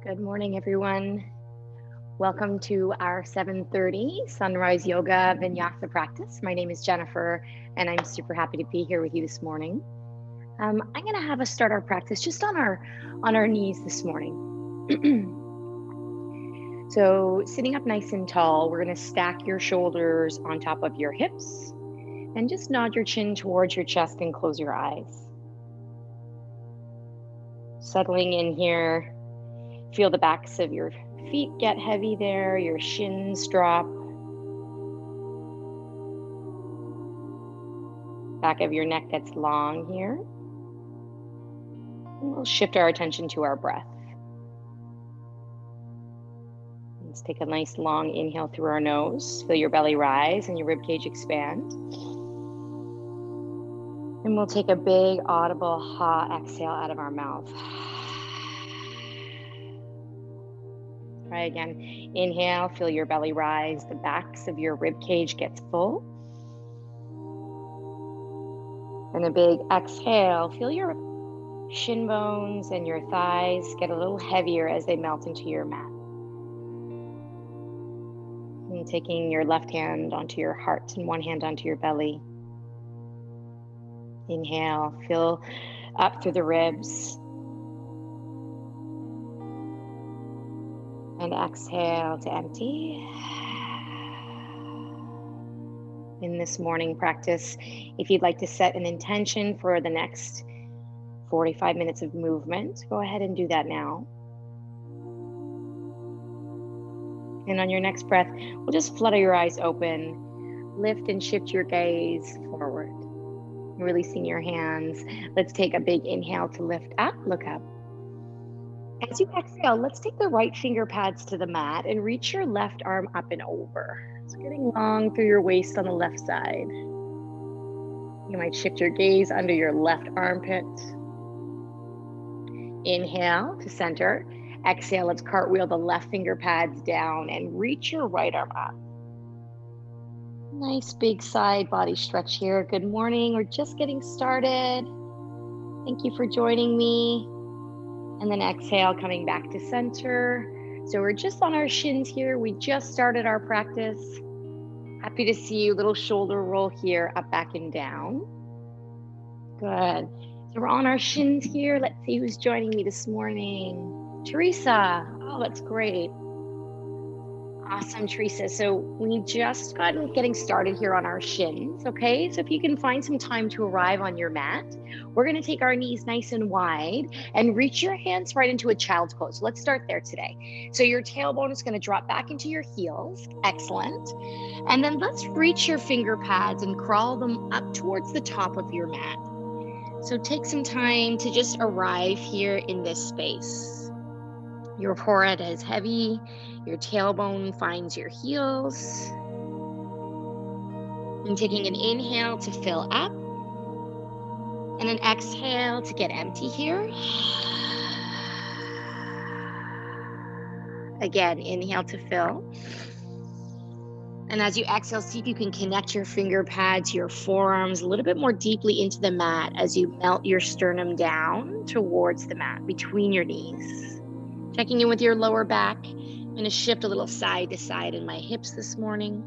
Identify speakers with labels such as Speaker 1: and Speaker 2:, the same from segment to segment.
Speaker 1: Good morning, everyone. Welcome to our 7:30 Sunrise Yoga Vinyasa practice. My name is Jennifer, and I'm super happy to be here with you this morning. I'm going to have us start our practice just on our knees this morning. So sitting up nice and tall, we're going to stack your shoulders on top of your hips and just nod your chin towards your chest and close your eyes. Settling in here. Feel the backs of your feet get heavy there, your shins drop. Back of your neck gets long here. And we'll shift our attention to our breath. Let's take a nice long inhale through our nose. Feel your belly rise and your ribcage expand. And we'll take a big audible ha exhale out of our mouth. Try again. Inhale, feel your belly rise. The backs of your rib cage gets full. And a big exhale. Feel your shin bones and your thighs get a little heavier as they melt into your mat. And taking your left hand onto your heart and one hand onto your belly. Inhale, feel up through the ribs. And exhale to empty. In this morning practice, if you'd like to set an intention for the next 45 minutes of movement, go ahead and do that now. And on your next breath, we'll just flutter your eyes open, lift and shift your gaze forward, releasing your hands. Let's take a big inhale to lift up, look up. As you exhale, let's take the right finger pads to the mat and reach your left arm up and over. So getting long through your waist on the left side. You might shift your gaze under your left armpit. Inhale to center. Exhale, let's cartwheel the left finger pads down and reach your right arm up. Nice big side body stretch here. Good morning. We're just getting started. Thank you for joining me. And then exhale, coming back to center. So we're just on our shins here. We just started our practice. Happy to see you. Little shoulder roll here, up, back, and down. Good. So we're on our shins here. Let's see who's joining me this morning. Teresa. Oh, that's great. Awesome, Teresa. So we just got getting started here on our shins, okay? So if you can find some time to arrive on your mat, we're going to take our knees nice and wide and reach your hands right into a child's pose. So let's start there today. So your tailbone is going to drop back into your heels. Excellent. And then let's reach your finger pads and crawl them up towards the top of your mat. So take some time to just arrive here in this space. Your forehead is heavy. Your tailbone finds your heels. And taking an inhale to fill up. And an exhale to get empty here. Again, inhale to fill. And as you exhale, see if you can connect your finger pads, your forearms a little bit more deeply into the mat as you melt your sternum down towards the mat between your knees. Checking in with your lower back. I'm going to shift a little side to side in my hips this morning.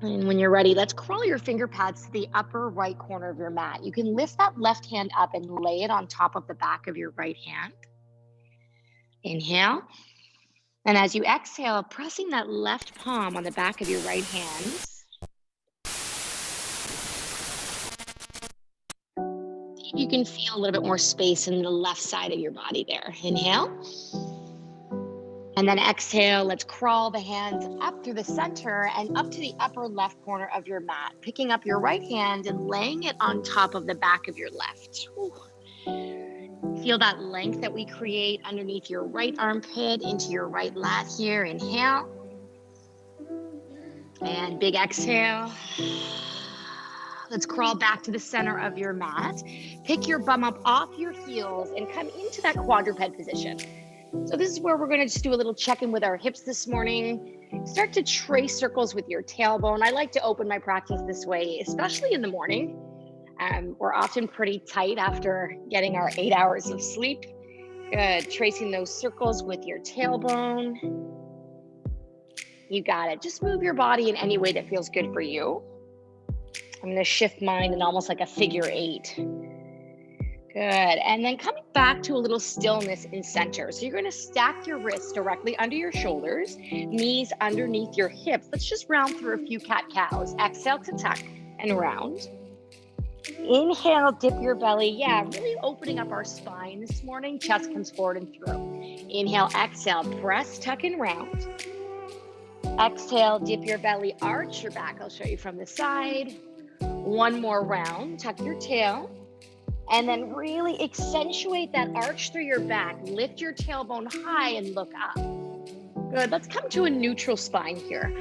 Speaker 1: And when you're ready, let's crawl your finger pads to the upper right corner of your mat. You can lift that left hand up and lay it on top of the back of your right hand. Inhale. And as you exhale, pressing that left palm on the back of your right hand. You can feel a little bit more space in the left side of your body there. Inhale. And then exhale, let's crawl the hands up through the center and up to the upper left corner of your mat, picking up your right hand and laying it on top of the back of your left. Ooh. Feel that length that we create underneath your right armpit into your right lat here. Inhale. And big exhale. Let's crawl back to the center of your mat. Pick your bum up off your heels and come into that quadruped position. So this is where we're going to just do a little check-in with our hips this morning. Start to trace circles with your tailbone. I like to open my practice this way, especially in the morning. We're often pretty tight after getting our 8 hours of sleep. Good. Tracing those circles with your tailbone. You got it. Just move your body in any way that feels good for you. I'm going to shift mine in almost like a figure 8. Good. And then coming back to a little stillness in center. So you're going to stack your wrists directly under your shoulders, knees underneath your hips. Let's just round through a few cat-cows. Exhale to tuck and round. Inhale, dip your belly. Yeah, really opening up our spine this morning. Chest comes forward and through. Inhale, exhale, press, tuck, and round. Exhale, dip your belly, arch your back. I'll show you from the side. One more round, tuck your tail. And then really accentuate that arch through your back. Lift your tailbone high and look up. Good, let's come to a neutral spine here.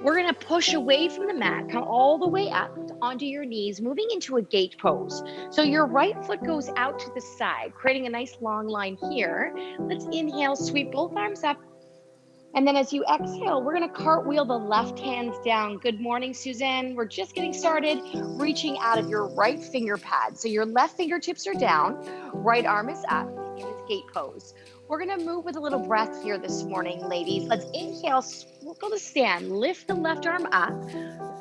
Speaker 1: We're gonna push away from the mat, come all the way up onto your knees, moving into a gate pose. So your right foot goes out to the side, creating a nice long line here. Let's inhale, sweep both arms up. And then as you exhale, we're gonna cartwheel the left hands down. Good morning, Suzanne. We're just getting started, reaching out of your right finger pad. So your left fingertips are down, right arm is up in this gate pose. We're gonna move with a little breath here this morning, ladies. Let's inhale, we'll go to stand. Lift the left arm up.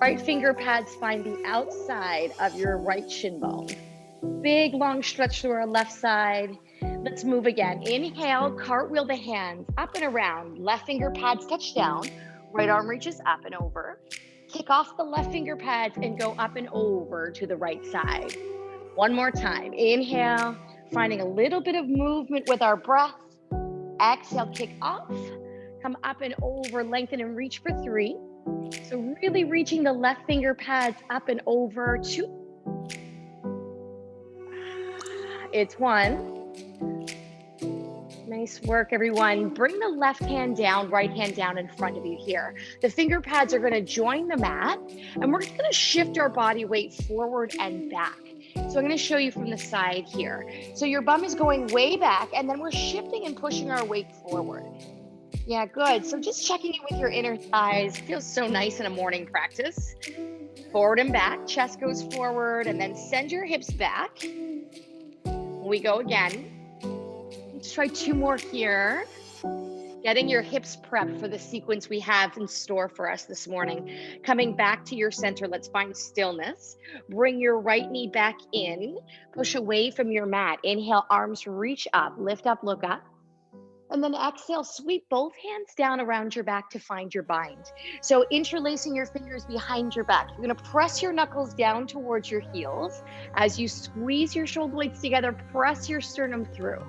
Speaker 1: Right finger pads find the outside of your right shin bone. Big, long stretch through our left side. Let's move again. Inhale, cartwheel the hands up and around. Left finger pads touch down. Right arm reaches up and over. Kick off the left finger pads and go up and over to the right side. One more time. Inhale, finding a little bit of movement with our breath. Exhale, kick off. Come up and over, lengthen and reach for 3. So really reaching the left finger pads up and over. 2. It's 1. Nice work, everyone. Bring the left hand down, right hand down in front of you here. The finger pads are going to join the mat, and we're going to shift our body weight forward and back. So I'm going to show you from the side here. So your bum is going way back, and then we're shifting and pushing our weight forward. Yeah, good. So just checking in with your inner thighs. Feels so nice in a morning practice. Forward and back, chest goes forward, and then send your hips back. We go again. Let's try 2 more here. Getting your hips prepped for the sequence we have in store for us this morning. Coming back to your center, let's find stillness. Bring your right knee back in. Push away from your mat. Inhale, arms reach up. Lift up, look up. And then exhale, sweep both hands down around your back to find your bind. So interlacing your fingers behind your back. You're gonna press your knuckles down towards your heels. As you squeeze your shoulder blades together, press your sternum through.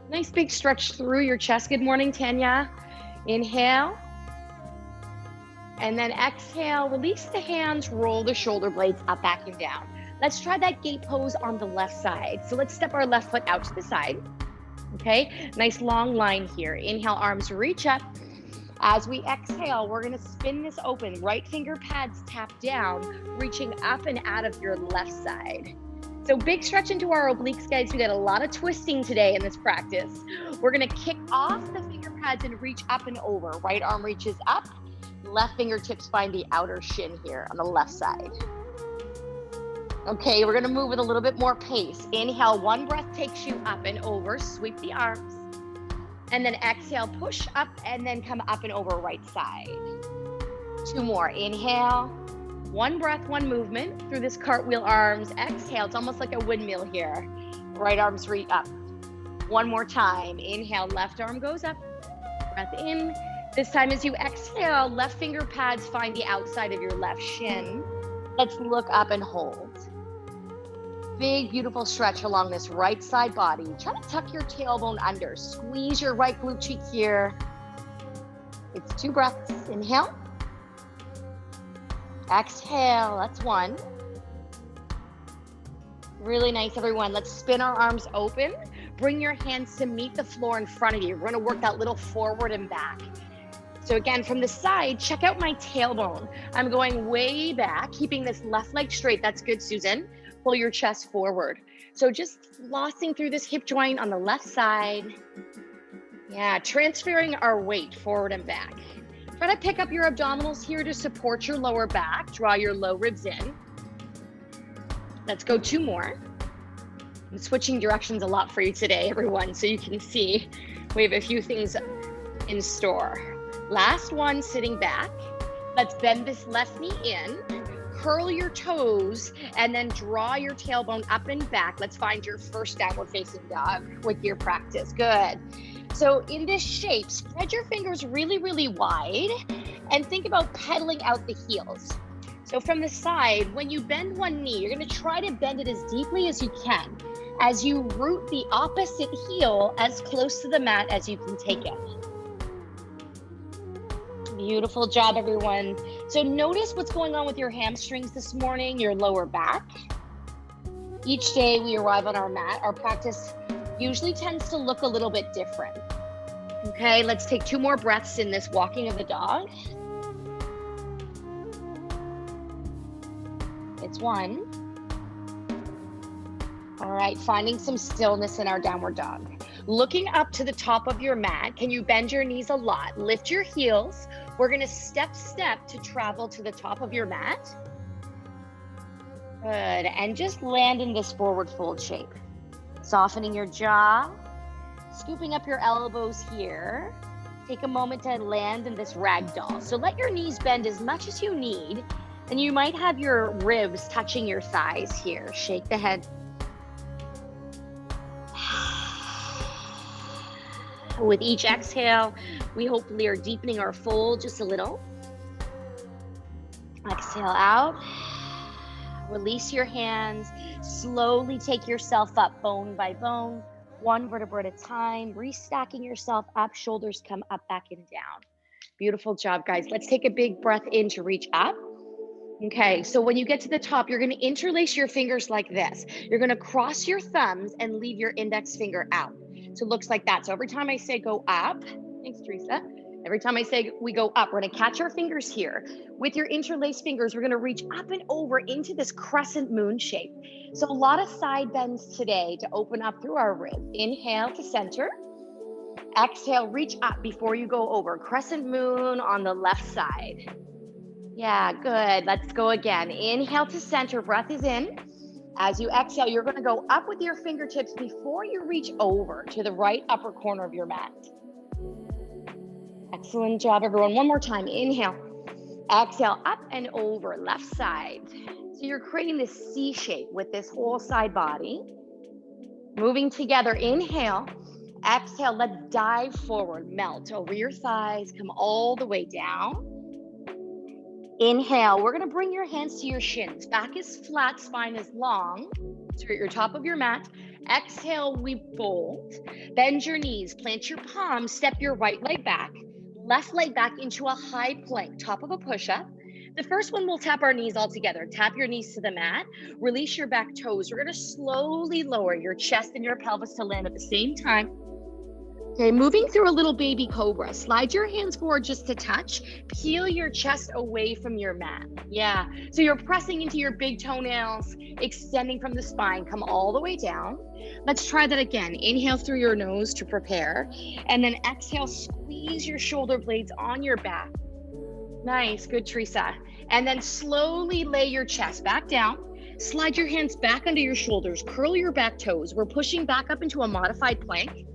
Speaker 1: Nice big stretch through your chest. Good morning, Tanya. Inhale. And then exhale, release the hands, roll the shoulder blades up, back, and down. Let's try that gate pose on the left side. So let's step our left foot out to the side. Okay, nice long line here. Inhale, arms reach up. As we exhale, we're gonna spin this open. Right finger pads tap down, reaching up and out of your left side. So big stretch into our obliques, guys. We got a lot of twisting today in this practice. We're gonna kick off the finger pads and reach up and over. Right arm reaches up. Left fingertips find the outer shin here on the left side. Okay, we're gonna move with a little bit more pace. Inhale, 1 breath takes you up and over, sweep the arms. And then exhale, push up and then come up and over right side. 2 more, inhale. 1 breath, 1 movement through this cartwheel arms. Exhale, it's almost like a windmill here. Right arms reach up. 1 more time, inhale, left arm goes up. Breath in. This time as you exhale, left finger pads find the outside of your left shin. Let's look up and hold. Big, beautiful stretch along this right side body. Try to tuck your tailbone under. Squeeze your right glute cheek here. It's 2 breaths. Inhale. Exhale. That's 1. Really nice, everyone. Let's spin our arms open. Bring your hands to meet the floor in front of you. We're going to work that little forward and back. So again, from the side, check out my tailbone. I'm going way back, keeping this left leg straight. That's good, Susan. Pull your chest forward. So just flossing through this hip joint on the left side. Yeah, transferring our weight forward and back. Try to pick up your abdominals here to support your lower back. Draw your low ribs in. Let's go 2 more. I'm switching directions a lot for you today, everyone, so you can see we have a few things in store. Last one, sitting back. Let's bend this left knee in, curl your toes, and then draw your tailbone up and back. Let's find your first downward facing dog with your practice. Good. So in this shape, spread your fingers really, really wide and think about pedaling out the heels. So from the side, when you bend one knee, you're going to try to bend it as deeply as you can as you root the opposite heel as close to the mat as you can take it. Beautiful job, everyone. So notice what's going on with your hamstrings this morning, your lower back. Each day we arrive on our mat, our practice usually tends to look a little bit different. Okay, let's take 2 more breaths in this walking of the dog. It's 1. All right, finding some stillness in our downward dog. Looking up to the top of your mat, can you bend your knees a lot? Lift your heels. We're gonna step to travel to the top of your mat. Good, and just land in this forward fold shape. Softening your jaw, scooping up your elbows here. Take a moment to land in this ragdoll. So let your knees bend as much as you need, and you might have your ribs touching your thighs here. Shake the head. With each exhale, we hopefully are deepening our fold just a little. Exhale out. Release your hands. Slowly take yourself up bone by bone, 1 vertebra at a time, restacking yourself up, shoulders come up, back, and down. Beautiful job, guys. Let's take a big breath in to reach up. Okay, so when you get to the top, you're gonna interlace your fingers like this. You're gonna cross your thumbs and leave your index finger out. So it looks like that. So every time I say go up, thanks, Teresa. Every time I say we go up, we're gonna catch our fingers here. With your interlaced fingers, we're gonna reach up and over into this crescent moon shape. So a lot of side bends today to open up through our ribs. Inhale to center. Exhale, reach up before you go over. Crescent moon on the left side. Yeah, good. Let's go again. Inhale to center, breath is in. As you exhale, you're gonna go up with your fingertips before you reach over to the right upper corner of your mat. Excellent job, everyone. One more time. Inhale, exhale, up and over, left side. So you're creating this C shape with this whole side body. Moving together, inhale, exhale, let's dive forward, melt over your thighs, come all the way down. Inhale, we're gonna bring your hands to your shins. Back is flat, spine is long. So you're at your top of your mat. Exhale, we fold. Bend your knees, plant your palms, step your right leg back, left leg back into a high plank, top of a push-up. The first one, we'll tap our knees all together. Tap your knees to the mat, release your back toes. We're gonna slowly lower your chest and your pelvis to land at the same time. Okay, moving through a little baby cobra. Slide your hands forward just to touch. Peel your chest away from your mat. Yeah, so you're pressing into your big toenails, extending from the spine. Come all the way down. Let's try that again. Inhale through your nose to prepare. And then exhale, squeeze your shoulder blades on your back. Nice, good, Teresa. And then slowly lay your chest back down. Slide your hands back under your shoulders. Curl your back toes. We're pushing back up into a modified plank,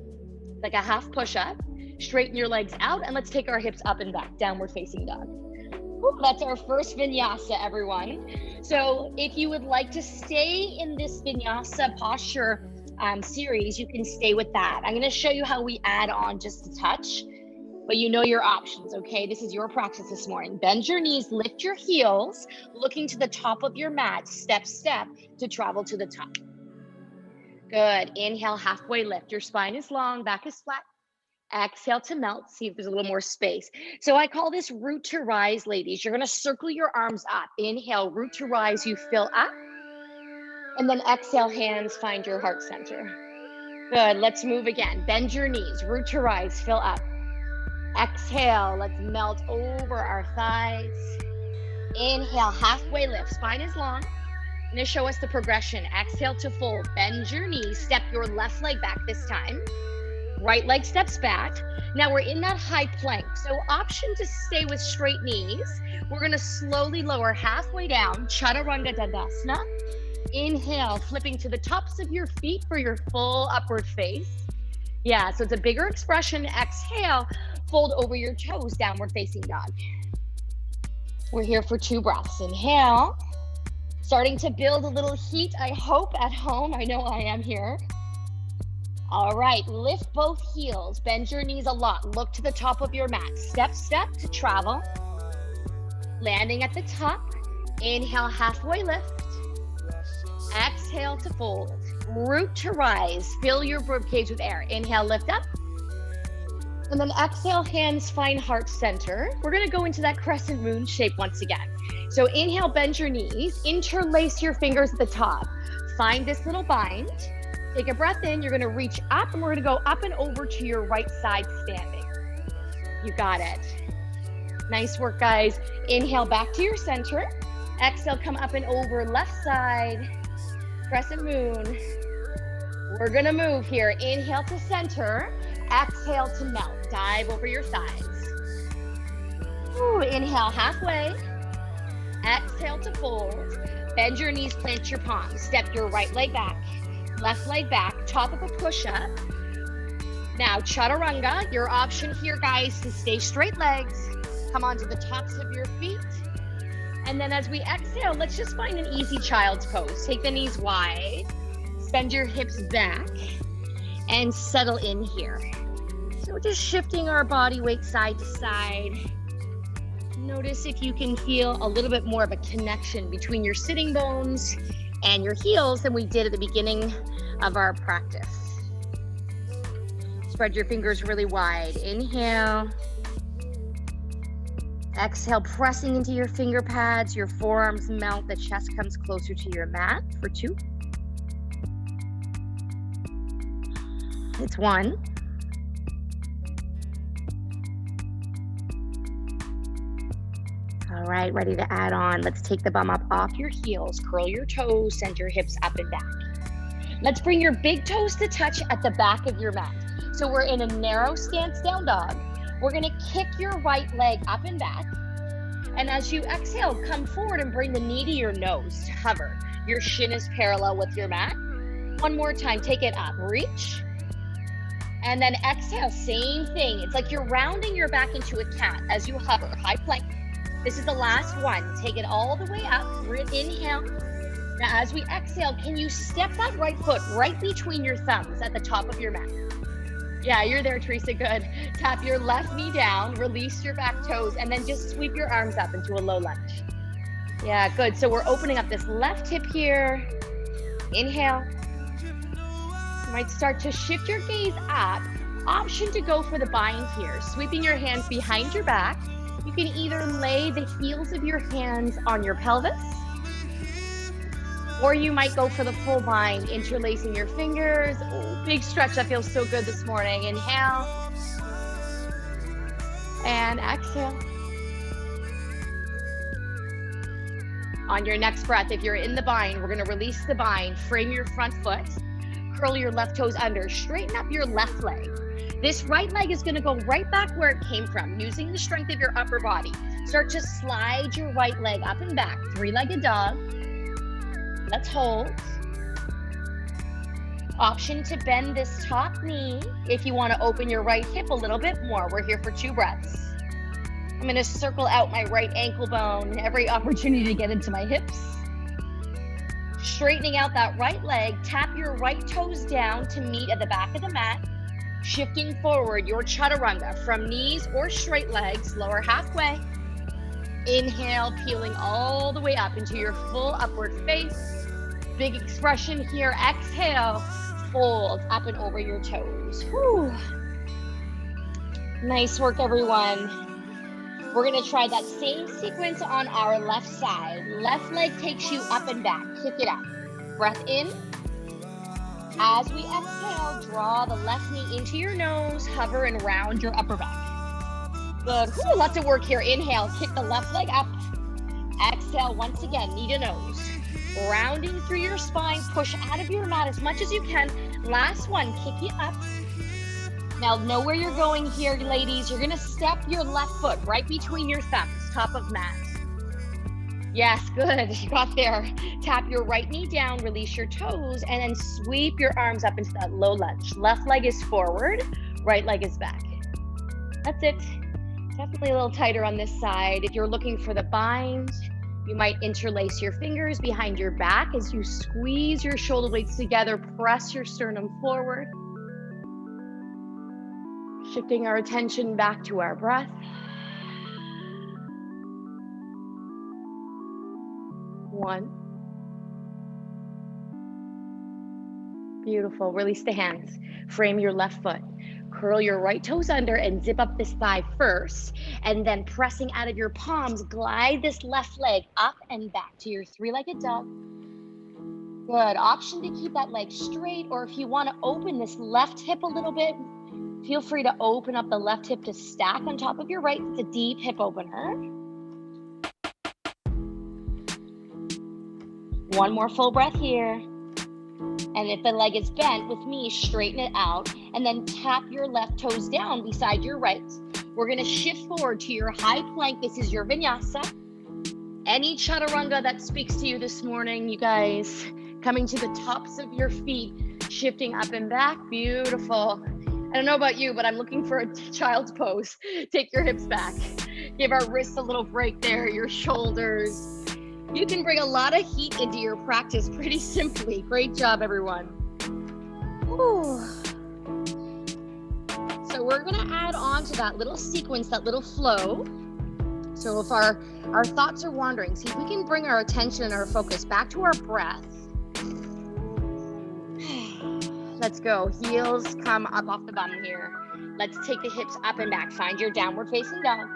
Speaker 1: like a half push-up. Straighten your legs out, and let's take our hips up and back, downward facing dog. Whew, that's our first vinyasa, everyone. So if you would like to stay in this vinyasa posture series, you can stay with that. I'm gonna show you how we add on just a touch, but you know your options, okay? This is your practice this morning. Bend your knees, lift your heels, looking to the top of your mat, step to travel to the top. Good, inhale, halfway lift. Your spine is long, back is flat. Exhale to melt, see if there's a little more space. So I call this root to rise, ladies. You're gonna circle your arms up. Inhale, root to rise, you fill up. And then exhale, hands find your heart center. Good, let's move again. Bend your knees, root to rise, fill up. Exhale, let's melt over our thighs. Inhale, halfway lift, spine is long. I'm gonna show us the progression. Exhale to fold, bend your knees, step your left leg back this time. Right leg steps back. Now we're in that high plank. So option to stay with straight knees. We're gonna slowly lower halfway down, Chaturanga Dandasana. Inhale, flipping to the tops of your feet for your full upward face. Yeah, so it's a bigger expression. Exhale, fold over your toes, downward facing dog. We're here for 2 breaths. Inhale, starting to build a little heat, I hope, at home. I know I am here. All right, lift both heels, bend your knees a lot. Look to the top of your mat. Step, step to travel. Landing at the top. Inhale, halfway lift. Exhale to fold. Root to rise. Fill your rib cage with air. Inhale, lift up. And then exhale, hands find heart center. We're gonna go into that crescent moon shape once again. So inhale, bend your knees. Interlace your fingers at the top. Find this little bind. Take a breath in. You're gonna reach up and we're gonna go up and over to your right side standing. You got it. Nice work, guys. Inhale, back to your center. Exhale, come up and over, left side. Crescent moon. We're gonna move here. Inhale to center. Exhale to melt. Dive over your thighs. Ooh, inhale halfway. Exhale to fold. Bend your knees, plant your palms. Step your right leg back. Left leg back. Top of a push-up. Now, chaturanga. Your option here, guys, to stay straight legs. Come onto the tops of your feet. And then as we exhale, let's just find an easy child's pose. Take the knees wide, bend your hips back, and settle in here. So we're just shifting our body weight side to side. Notice if you can feel a little bit more of a connection between your sitting bones and your heels than we did at the beginning of our practice. Spread your fingers really wide. Inhale. Exhale, pressing into your finger pads, your forearms melt, the chest comes closer to your mat for 2. It's 1. All right, ready to add on. Let's take the bum up off your heels, curl your toes, send your hips up and back. Let's bring your big toes to touch at the back of your mat. So we're in a narrow stance down dog. We're gonna kick your right leg up and back. And as you exhale, come forward and bring the knee to your nose to hover. Your shin is parallel with your mat. One more time, take it up, reach. And then exhale, same thing. It's like you're rounding your back into a cat as you hover, high plank. This is the last one. Take it all the way up, inhale. Now as we exhale, can you step that right foot right between your thumbs at the top of your mat? Yeah, you're there, Teresa, good. Tap your left knee down, release your back toes, and then just sweep your arms up into a low lunge. Yeah, good. So we're opening up this left hip here. Inhale. You might start to shift your gaze up. Option to go for the bind here. Sweeping your hands behind your back. You can either lay the heels of your hands on your pelvis, or you might go for the full bind, interlacing your fingers. Oh, big stretch. That feels so good this morning. Inhale. And exhale. On your next breath, if you're in the bind, we're going to release the bind. Frame your front foot. Curl your left toes under. Straighten up your left leg. This right leg is going to go right back where it came from, using the strength of your upper body. Start to slide your right leg up and back. 3-legged dog. Let's hold. Option to bend this top knee if you want to open your right hip a little bit more. We're here for 2 breaths. I'm going to circle out my right ankle bone, every opportunity to get into my hips. Straightening out that right leg, tap your right toes down to meet at the back of the mat. Shifting forward, your chaturanga from knees or straight legs, lower halfway. Inhale, peeling all the way up into your full upward face. Big expression here. Exhale, fold up and over your toes. Whew. Nice work, everyone. We're gonna try that same sequence on our left side. Left leg takes you up and back. Kick it up. Breath in. As we exhale, draw the left knee into your nose, hover and round your upper back. Good. Whew, lots of work here. Inhale, kick the left leg up. Exhale, once again, knee to nose. Rounding through your spine, push out of your mat as much as you can. Last one, kick it up. Now know where you're going here, ladies. You're gonna step your left foot right between your thumbs, top of mat. Yes, good, you got there. Tap your right knee down, release your toes, and then sweep your arms up into that low lunge. Left leg is forward, right leg is back. That's it. Definitely a little tighter on this side. If you're looking for the bind, you might interlace your fingers behind your back as you squeeze your shoulder blades together, press your sternum forward. Shifting our attention back to our breath. One. Beautiful. Release the hands. Frame your left foot. Curl your right toes under and zip up this thigh first. And then pressing out of your palms, glide this left leg up and back to your three-legged dog. Good. Option to keep that leg straight, or if you want to open this left hip a little bit, feel free to open up the left hip to stack on top of your right. It's a deep hip opener. One more full breath here. And if the leg is bent, with me, straighten it out and then tap your left toes down beside your right. We're going to shift forward to your high plank. This is your vinyasa. Any chaturanga that speaks to you this morning, you guys, coming to the tops of your feet, shifting up and back. Beautiful. I don't know about you, but I'm looking for a child's pose. Take your hips back. Give our wrists a little break there, your shoulders. You can bring a lot of heat into your practice pretty simply. Great job, everyone. Ooh. So we're gonna add on to that little sequence, that little flow. So if our thoughts are wandering, see if we can bring our attention and our focus back to our breath. Let's go. Heels come up off the bum here. Let's take the hips up and back. Find your downward facing dog.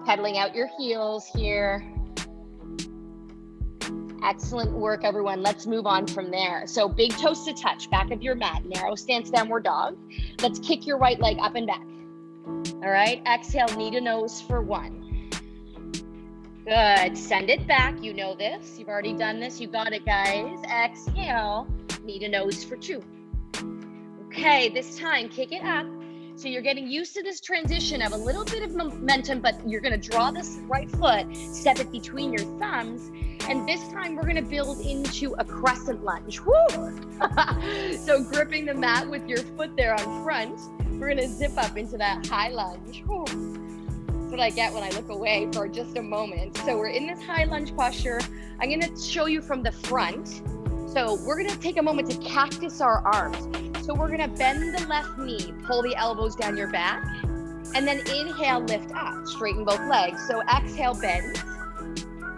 Speaker 1: Pedaling out your heels here. Excellent work, everyone. Let's move on from there. So big toes to touch, back of your mat, narrow stance, downward dog. Let's kick your right leg up and back. All right, exhale, knee to nose for one. Good, send it back. You know this, you've already done this. You got it, guys. Exhale, knee to nose for two. Okay, this time, kick it up. So you're getting used to this transition of a little bit of momentum, but you're gonna draw this right foot, step it between your thumbs, and this time we're gonna build into a crescent lunge. Woo! So gripping the mat with your foot there on front, we're gonna zip up into that high lunge. Woo! That's what I get when I look away for just a moment. So we're in this high lunge posture. I'm gonna show you from the front. So we're gonna take a moment to cactus our arms. So we're gonna bend the left knee, pull the elbows down your back, and then inhale, lift up, straighten both legs. So exhale, bend.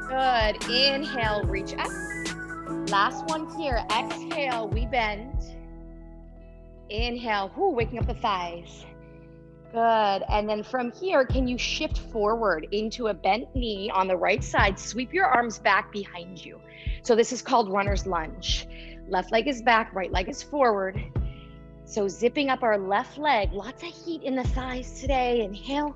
Speaker 1: Good, inhale, reach up. Last one here, exhale, we bend. Inhale, waking up the thighs. Good, and then from here, can you shift forward into a bent knee on the right side, sweep your arms back behind you. So this is called runner's lunge. Left leg is back, right leg is forward. So zipping up our left leg, lots of heat in the thighs today. Inhale.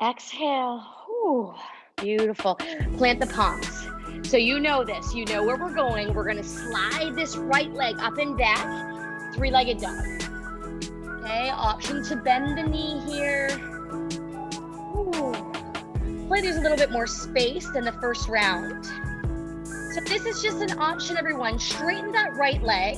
Speaker 1: Exhale. Ooh, beautiful. Plant the palms. So you know this, you know where we're going. We're gonna slide this right leg up and back, three-legged dog. Okay, option to bend the knee here. Ooh. Hopefully there's a little bit more space than the first round. So this is just an option, everyone. Straighten that right leg.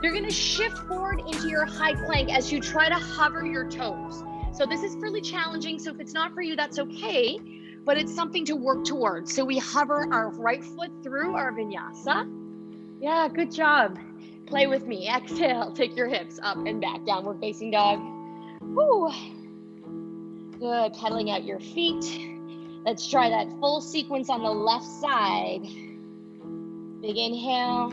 Speaker 1: You're gonna shift forward into your high plank as you try to hover your toes. So this is fairly challenging, so if it's not for you, that's okay, but it's something to work towards. So we hover our right foot through our vinyasa. Yeah, good job. Play with me. Exhale, take your hips up and back, downward facing dog. Woo. Good, pedaling out your feet. Let's try that full sequence on the left side. Big inhale.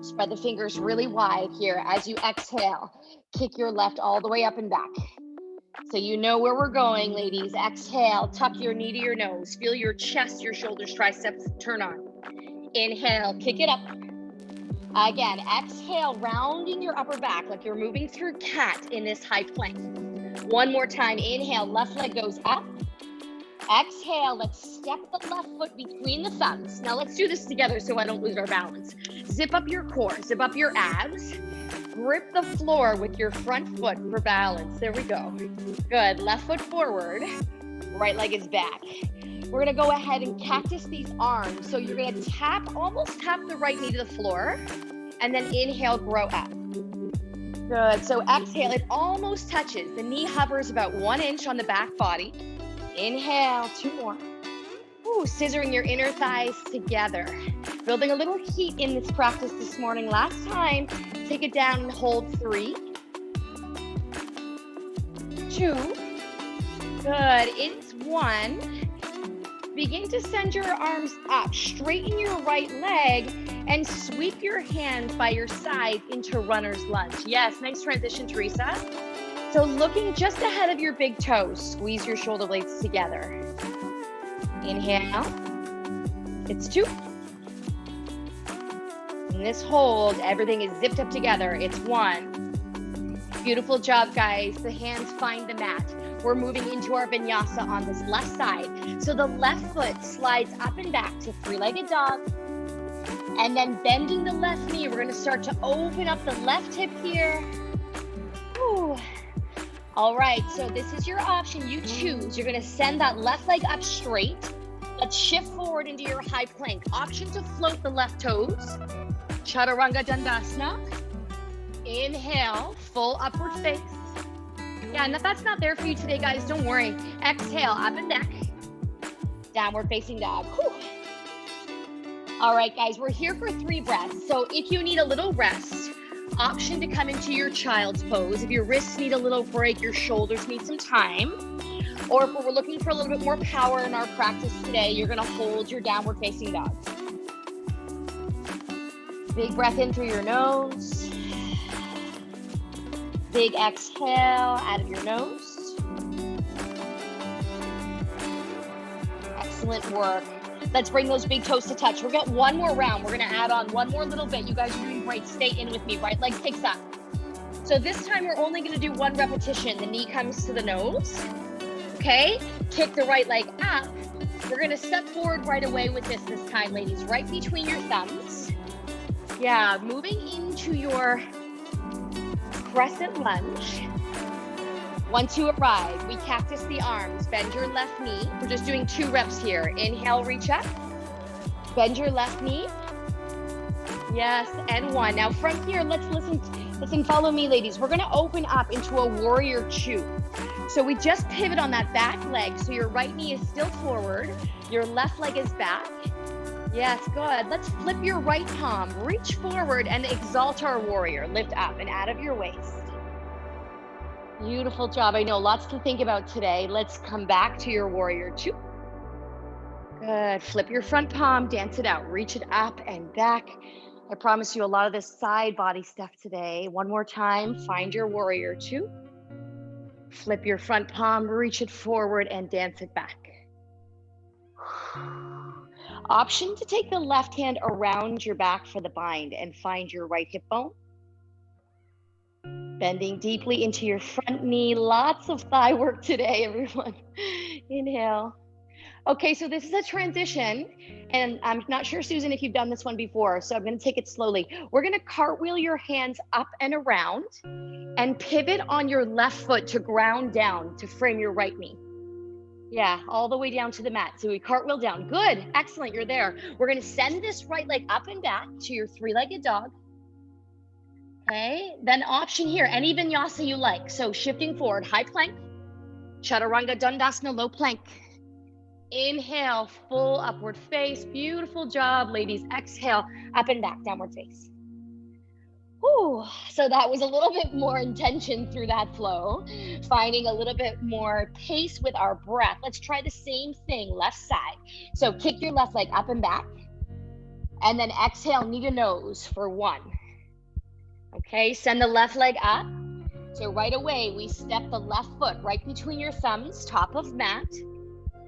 Speaker 1: Spread the fingers really wide here as you exhale. Kick your left all the way up and back. So you know where we're going, ladies. Exhale, tuck your knee to your nose. Feel your chest, your shoulders, triceps turn on. Inhale, kick it up. Again, exhale, rounding your upper back like you're moving through cat in this high plank. One more time, inhale, left leg goes up. Exhale, let's step the left foot between the thumbs. Now let's do this together so I don't lose our balance. Zip up your core, zip up your abs. grip the floor with your front foot for balance. There we go. Good. Left foot forward. Right leg is back. We're going to go ahead and cactus these arms. So you're going to almost tap the right knee to the floor, and then inhale, grow up. Good. So exhale, it almost touches. The knee hovers about 1 inch on the back body. Inhale, 2 more. Ooh, scissoring your inner thighs together. Building a little heat in this practice this morning. Last time, take it down and hold 3, 2, good, it's 1. Begin to send your arms up, straighten your right leg, and sweep your hands by your side into runner's lunge. Yes, nice transition, Teresa. So looking just ahead of your big toes, squeeze your shoulder blades together. Inhale, it's 2. In this hold, everything is zipped up together, it's 1. Beautiful job, guys. The hands find the mat. We're moving into our vinyasa on this left side. So the left foot slides up and back to 3-legged dog. And then bending the left knee, we're gonna start to open up the left hip here. Whew. All right, so this is your option, you choose. You're gonna send that left leg up straight. Let's shift forward into your high plank. Option to float the left toes. Chaturanga Dandasana. Inhale, full upward face. Yeah, and if that's not there for you today, guys, don't worry. Exhale, up and back. Downward facing dog. Whew. All right, guys, we're here for 3 breaths. So if you need a little rest, option to come into your child's pose. If your wrists need a little break, your shoulders need some time. Or if we're looking for a little bit more power in our practice today, you're gonna hold your downward facing dog. Big breath in through your nose. Big exhale out of your nose. Excellent work. Let's bring those big toes to touch. We've got 1 more round. We're gonna add on 1 more little bit. You guys are doing great. Stay in with me. Right leg takes up. So this time we're only gonna do 1 repetition. The knee comes to the nose. Okay, kick the right leg up. We're gonna step forward right away with this time, ladies. Right between your thumbs. Yeah, moving into your crescent lunge. Once you arrive, we cactus the arms, bend your left knee. We're just doing 2 reps here. Inhale, reach up. Bend your left knee. Yes, and 1. Now from here, let's listen, follow me, ladies. We're gonna open up into a warrior 2. So we just pivot on that back leg. So your right knee is still forward. Your left leg is back. Yes, good. Let's flip your right palm, reach forward and exalt our warrior. Lift up and out of your waist. Beautiful job. I know lots to think about today. Let's come back to your warrior 2. Good. Flip your front palm, dance it out, reach it up and back. I promise you a lot of this side body stuff today. 1 more time, find your warrior 2. Flip your front palm, reach it forward and dance it back. Option to take the left hand around your back for the bind and find your right hip bone. Bending deeply into your front knee. Lots of thigh work today, everyone. Inhale. Okay, so this is a transition, and I'm not sure, Susan, if you've done this one before, so I'm gonna take it slowly. We're gonna cartwheel your hands up and around and pivot on your left foot to ground down to frame your right knee. Yeah, all the way down to the mat. So we cartwheel down. Good, excellent, you're there. We're gonna send this right leg up and back to your 3-legged dog. Okay, then option here, any vinyasa you like. So shifting forward, high plank, chaturanga dandasana, low plank. Inhale, full upward face. Beautiful job, ladies. Exhale, up and back, downward face. Whew. So that was a little bit more intention through that flow, finding a little bit more pace with our breath. Let's try the same thing, left side. So kick your left leg up and back, and then exhale, knee to nose for 1. Okay, send the left leg up. So right away, we step the left foot right between your thumbs, top of mat.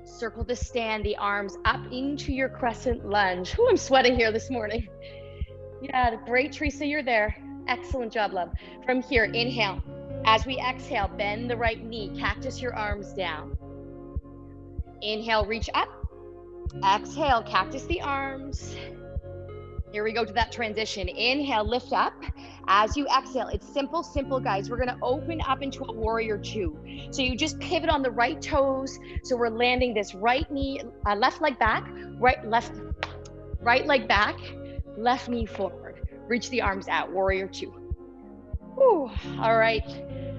Speaker 1: Circle the stand, the arms up into your crescent lunge. Ooh, I'm sweating here this morning. Yeah, great, Teresa, you're there. Excellent job, love. From here, inhale. As we exhale, bend the right knee, cactus your arms down. Inhale, reach up. Exhale, cactus the arms. Here we go to that transition. Inhale, lift up. As you exhale, it's simple, guys. We're gonna open up into a warrior two. So you just pivot on the right toes. So we're landing this right knee, left leg back, right leg back, left knee forward. Reach the arms out, warrior two. Whew. All right,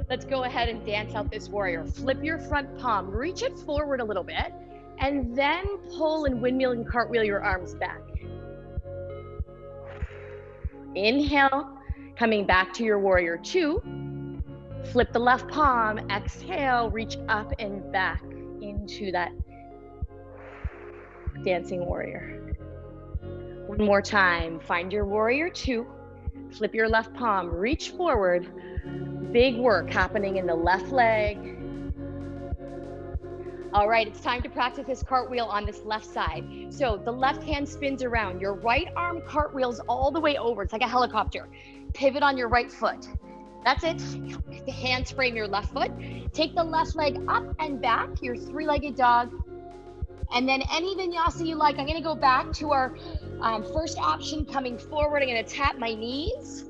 Speaker 1: let's go ahead and dance out this warrior. Flip your front palm, reach it forward a little bit, and then pull and windmill and cartwheel your arms back. Inhale, coming back to your warrior two. Flip the left palm, exhale, reach up and back into that dancing warrior. One more time, find your warrior two. Flip your left palm, reach forward. Big work happening in the left leg. All right, it's time to practice this cartwheel on this left side. So the left hand spins around. Your right arm cartwheels all the way over. It's like a helicopter. Pivot on your right foot. That's it. The hands frame your left foot. Take the left leg up and back, your three-legged dog. And then any vinyasa you like. I'm gonna go back to our first option, coming forward. I'm gonna tap my knees.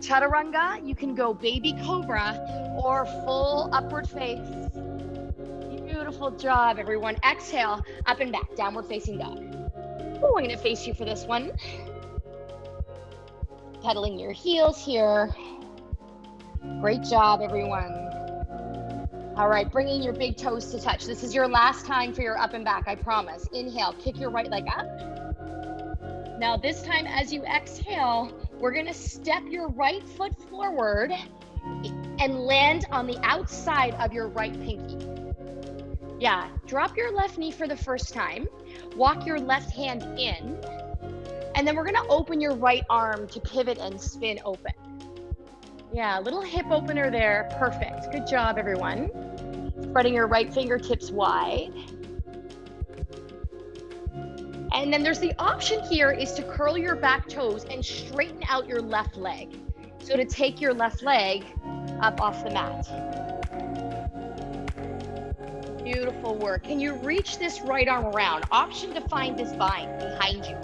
Speaker 1: Chaturanga, you can go baby cobra or full upward face. Beautiful job, everyone. Exhale, up and back, downward facing dog. Ooh, I'm gonna face you for this one. Pedaling your heels here. Great job, everyone. All right, bringing your big toes to touch. This is your last time for your up and back, I promise. Inhale, kick your right leg up. Now this time as you exhale, we're gonna step your right foot forward and land on the outside of your right pinky. Yeah, drop your left knee for the first time. Walk your left hand in. And then we're gonna open your right arm to pivot and spin open. Yeah, little hip opener there, perfect. Good job, everyone. Spreading your right fingertips wide. And then there's the option here is to curl your back toes and straighten out your left leg. So to take your left leg up off the mat. Beautiful work. Can you reach this right arm around? Option to find this bind behind you.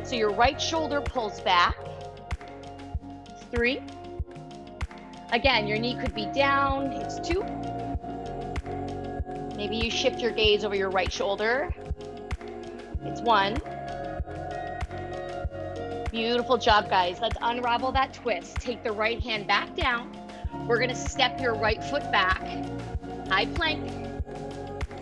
Speaker 1: So your right shoulder pulls back. 3. Again, your knee could be down. It's 2. Maybe you shift your gaze over your right shoulder. It's 1. Beautiful job, guys. Let's unravel that twist. Take the right hand back down. We're gonna step your right foot back. High plank.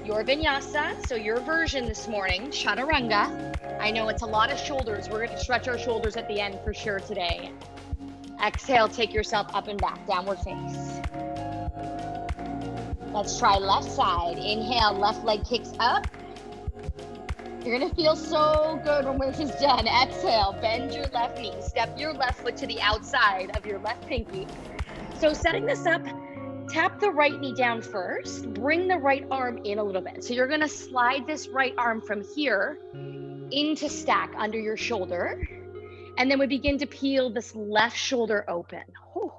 Speaker 1: Your vinyasa, so your version this morning, chaturanga. I know it's a lot of shoulders. We're gonna stretch our shoulders at the end for sure today. Exhale, take yourself up and back, downward face. Let's try left side. Inhale, left leg kicks up. You're gonna feel so good when this is done. Exhale, bend your left knee. Step your left foot to the outside of your left pinky. So setting this up, tap the right knee down first, bring the right arm in a little bit. So you're gonna slide this right arm from here into stack under your shoulder. And then we begin to peel this left shoulder open. Whew.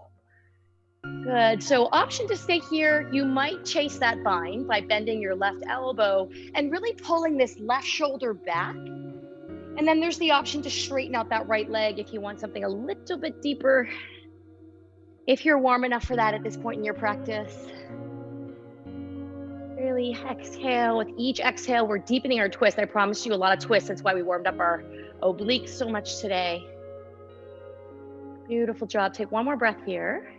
Speaker 1: Good, so option to stay here. You might chase that bind by bending your left elbow and really pulling this left shoulder back. And then there's the option to straighten out that right leg if you want something a little bit deeper. If you're warm enough for that at this point in your practice. Really exhale. With each exhale, we're deepening our twist. I promised you a lot of twists. That's why we warmed up our obliques so much today. Beautiful job. Take one more breath here.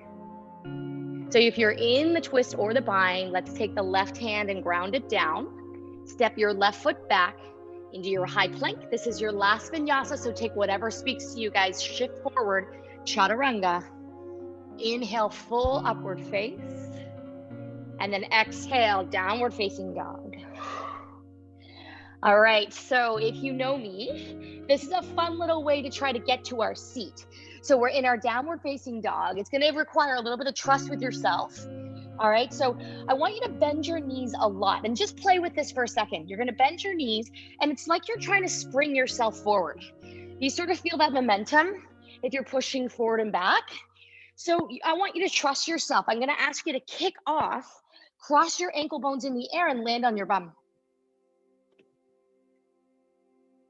Speaker 1: So if you're in the twist or the bind, let's take the left hand and ground it down. Step your left foot back into your high plank. This is your last vinyasa, so take whatever speaks to you, guys. Shift forward, chaturanga. Inhale, full upward face. And then exhale, downward facing dog. All right, so if you know me, this is a fun little way to try to get to our seat. So we're in our downward facing dog. It's gonna require a little bit of trust with yourself. All right, so I want you to bend your knees a lot and just play with this for a second. You're gonna bend your knees and it's like you're trying to spring yourself forward. You sort of feel that momentum if you're pushing forward and back. So I want you to trust yourself. I'm gonna ask you to kick off, cross your ankle bones in the air and land on your bum.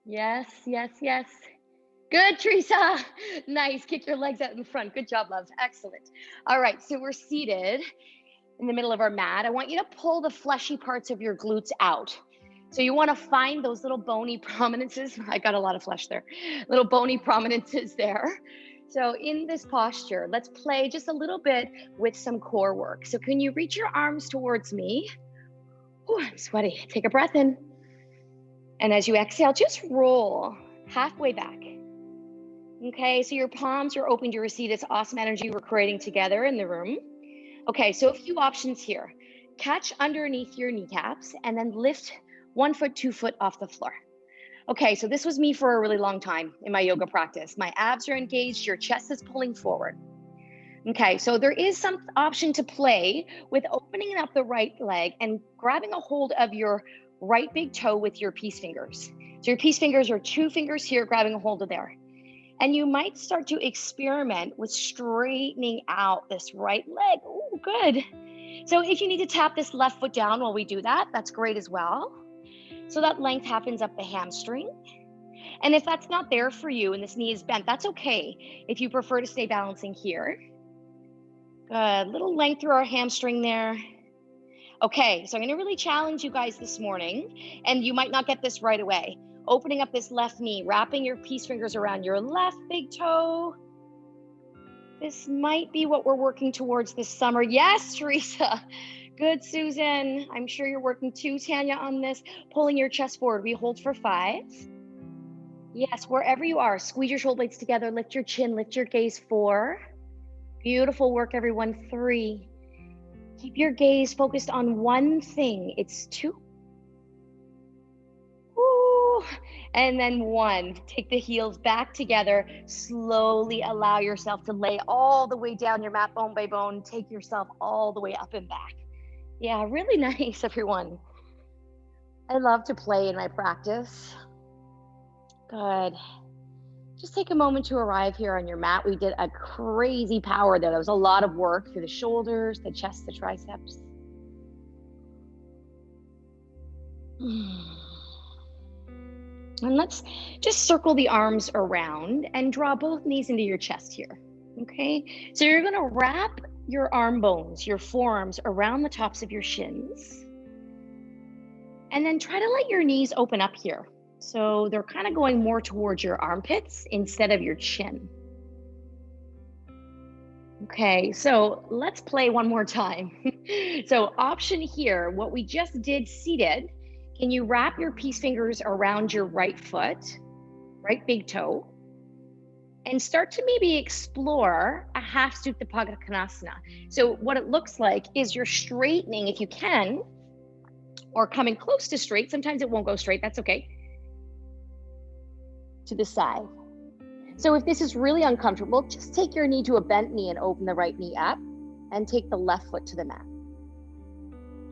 Speaker 1: Yes, yes, yes. Good, Teresa. Nice. Kick your legs out in front. Good job, loves. Excellent. All right, so we're seated in the middle of our mat. I want you to pull the fleshy parts of your glutes out. So you want to find those little bony prominences. I got a lot of flesh there. Little bony prominences there. So in this posture, let's play just a little bit with some core work. So can you reach your arms towards me? Ooh, I'm sweaty. Take a breath in. And as you exhale, just roll halfway back. Okay, so your palms are open to receive this awesome energy we're creating together in the room. Okay, so a few options here. Catch underneath your kneecaps and then lift 1 foot, 2 foot off the floor. Okay, so this was me for a really long time in my yoga practice. My abs are engaged, your chest is pulling forward. Okay, so there is some option to play with opening up the right leg and grabbing a hold of your right big toe with your peace fingers. So your peace fingers are 2 fingers here, grabbing a hold of there. And you might start to experiment with straightening out this right leg. Oh, good. So if you need to tap this left foot down while we do that, that's great as well. So that length happens up the hamstring. And if that's not there for you and this knee is bent, that's okay. If you prefer to stay balancing here. Good, little length through our hamstring there. Okay, so I'm gonna really challenge you guys this morning, and you might not get this right away. Opening up this left knee, wrapping your peace fingers around your left big toe. This might be what we're working towards this summer. Yes, Teresa. Good, Susan. I'm sure you're working too, Tanya, on this. Pulling your chest forward. We hold for 5. Yes, wherever you are, squeeze your shoulder blades together, lift your chin, lift your gaze. 4. Beautiful work, everyone. 3. Keep your gaze focused on one thing. It's 2. Woo. And then 1. Take the heels back together. Slowly allow yourself to lay all the way down your mat, bone by bone. Take yourself all the way up and back. Yeah, really nice, everyone. I love to play in my practice. Good. Just take a moment to arrive here on your mat. We did a crazy power there. That was a lot of work through the shoulders, the chest, the triceps. And let's just circle the arms around and draw both knees into your chest here. Okay, so you're gonna wrap your arm bones, your forearms around the tops of your shins. And then try to let your knees open up here. So they're kind of going more towards your armpits instead of your chin. Okay, so let's play one more time. So option here, what we just did seated, can you wrap your peace fingers around your right foot, right big toe, and start to maybe explore a half Supta Padangusthasana. So what it looks like is you're straightening, if you can, or coming close to straight. Sometimes it won't go straight, that's okay. To the side. So if this is really uncomfortable, just take your knee to a bent knee and open the right knee up and take the left foot to the mat.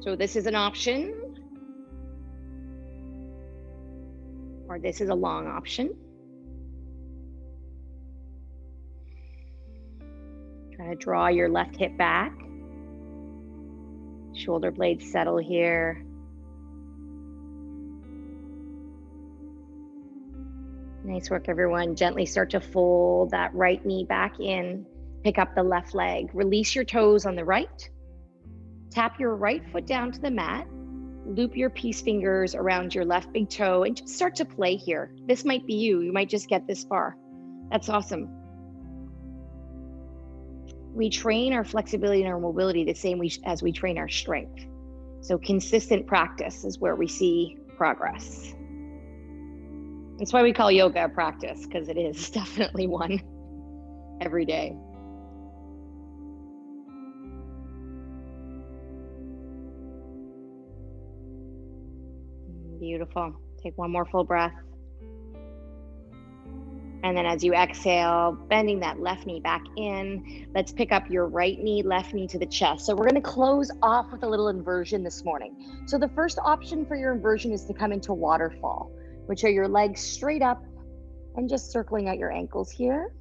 Speaker 1: So this is an option, or this is a long option. Try to draw your left hip back. Shoulder blades settle here. Nice work, everyone. Gently start to fold that right knee back in. Pick up the left leg. Release your toes on the right. Tap your right foot down to the mat. Loop your peace fingers around your left big toe and just start to play here. This might be you. You might just get this far. That's awesome. We train our flexibility and our mobility the same as we train our strength. So consistent practice is where we see progress. That's why we call yoga a practice, because it is definitely one every day. Beautiful. Take one more full breath. And then as you exhale, bending that left knee back in, let's pick up your right knee, left knee to the chest. So we're going to close off with a little inversion this morning. So the first option for your inversion is to come into waterfall, which are your legs straight up and just circling out your ankles here.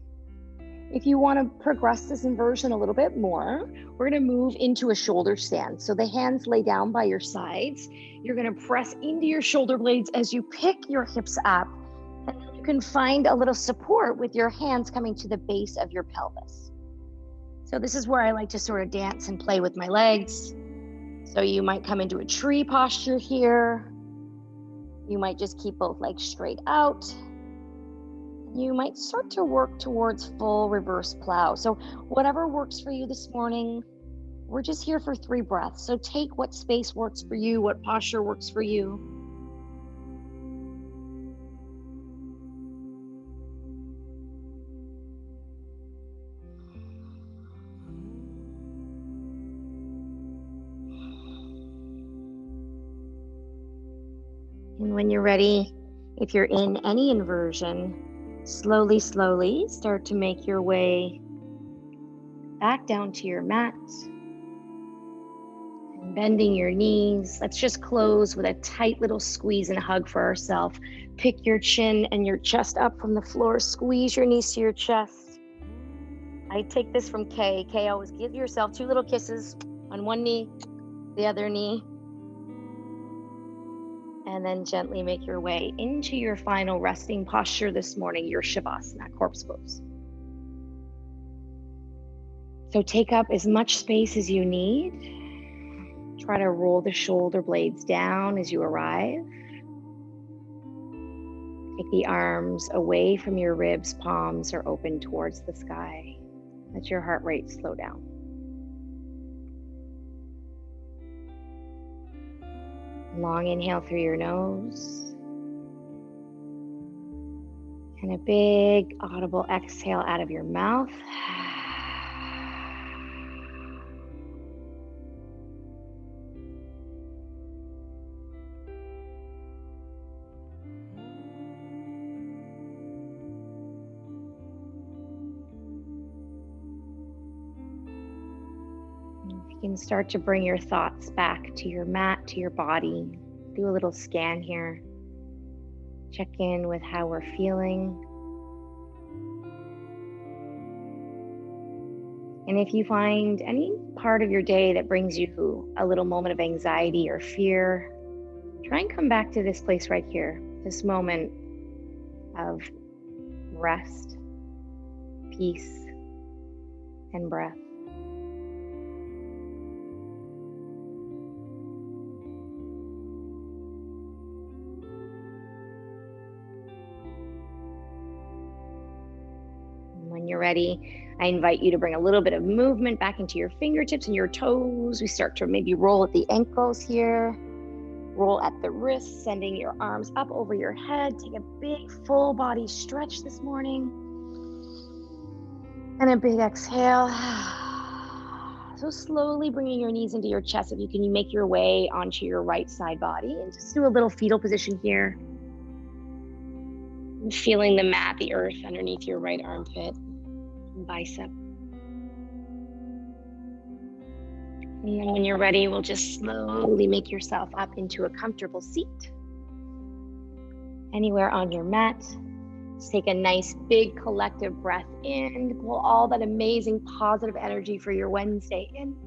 Speaker 1: If you want to progress this inversion a little bit more, we're going to move into a shoulder stand. So the hands lay down by your sides. You're going to press into your shoulder blades as you pick your hips up and can find a little support with your hands coming to the base of your pelvis. So this is where I like to sort of dance and play with my legs. So you might come into a tree posture here. You might just keep both legs straight out. You might start to work towards full reverse plow. So whatever works for you this morning, we're just here for 3 breaths. So take what space works for you, what posture works for you. And when you're ready, if you're in any inversion, slowly start to make your way back down to your mat. And bending your knees. Let's just close with a tight little squeeze and hug for ourselves. Pick your chin and your chest up from the floor. Squeeze your knees to your chest. I take this from Kay. Kay, always give yourself 2 little kisses on one knee, the other knee. And then gently make your way into your final resting posture this morning, your Shavasana, corpse pose. So take up as much space as you need. Try to roll the shoulder blades down as you arrive. Take the arms away from your ribs, palms are open towards the sky. Let your heart rate slow down. Long inhale through your nose. And a big audible exhale out of your mouth. You can start to bring your thoughts back to your mat, to your body. Do a little scan here. Check in with how we're feeling. And if you find any part of your day that brings you a little moment of anxiety or fear, try and come back to this place right here, this moment of rest, peace, and breath. When you're ready, I invite you to bring a little bit of movement back into your fingertips and your toes. We start to maybe roll at the ankles here, roll at the wrists, sending your arms up over your head. Take a big full body stretch this morning. And a big exhale. So slowly bringing your knees into your chest. If you can make your way onto your right side body and just do a little fetal position here. Feeling the mat, the earth underneath your right armpit and bicep. And then when you're ready, we'll just slowly make yourself up into a comfortable seat. Anywhere on your mat. Just take a nice big collective breath in. Pull all that amazing positive energy for your Wednesday in.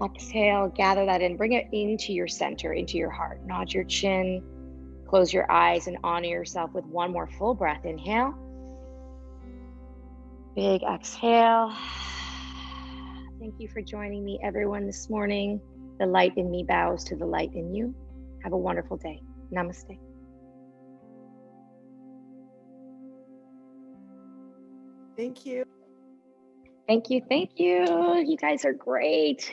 Speaker 1: Exhale, gather that in. Bring it into your center, into your heart. Nod your chin. Close your eyes and honor yourself with one more full breath. Inhale. Big exhale. Thank you for joining me, everyone, this morning. The light in me bows to the light in you. Have a wonderful day. Namaste.
Speaker 2: Thank you.
Speaker 1: Thank you. You guys are great.